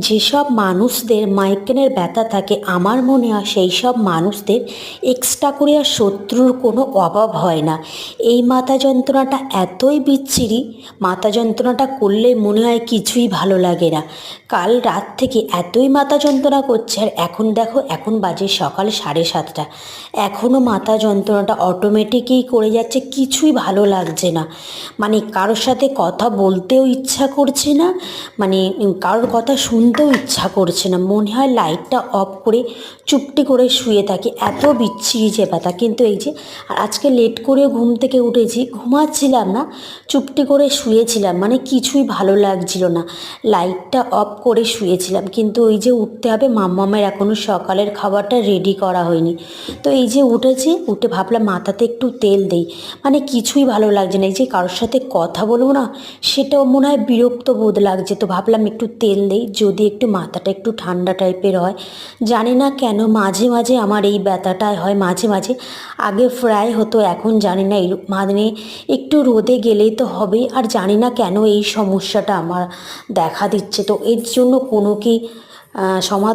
যেসব মানুষদের মাইগ্রেনের ব্যথা থাকে আমার মনে হয় সেই সব মানুষদের এক্সট্রা করে আর শত্রুর কোনো অভাব হয় না। এই মাথা যন্ত্রণাটা এতই বিচ্ছিরি, মাথা যন্ত্রণাটা করলে মনে হয় কিছুই ভালো লাগে না। কাল রাত থেকে এতই মাথা যন্ত্রণা করছে, আর এখন দেখো এখন বাজে সকাল 7:30, এখনও মাথা যন্ত্রণাটা অটোমেটিকই করে যাচ্ছে, কিছুই ভালো লাগছে না। মানে কারোর সাথে কথা বলতেও ইচ্ছা করছে না, মানে কারোর কথা শুনতেও ইচ্ছা করছে না, মনে হয় লাইটটা অফ করে চুপটি করে শুয়ে থাকি, এত বিচ্ছিরি যে ব্যথা। কিন্তু এই যে আর আজকে লেট করেও ঘুম থেকে উঠেছি, ঘুমাচ্ছিলাম না, চুপটি করে শুয়েছিলাম, মানে কিছুই ভালো লাগছিল না, লাইটটা অফ করে শুয়েছিলাম। কিন্তু ওই যে উঠতে হবে, মাম্মামের এখনও সকালের খাবারটা রেডি করা হয়নি। তো এই যে উঠেছি, উঠে ভাবলাম মাথাতে একটু তেল দেই, মানে কিছুই ভালো লাগছে না। এই যে কারোর সাথে কথা বলবো না, সেটাও মনে হয় বিরক্ত বোধ লাগছে। তো ভাবলাম একটু তেল দেই, যদি একটু মাথাটা একটু ঠান্ডা টাইপের হয়। জানি না কেন মাঝে মাঝে আমার এই ব্যথাটাই হয়, মাঝে মাঝে। আগে প্রায় হতো, এখন জানি না, এই মানে একটু রোদে গেলেই তো হবেই। আর জানি না কেন এই সমস্যাটা আমার দেখা দিচ্ছে। তো এর জন্য কোনো কি সমাধান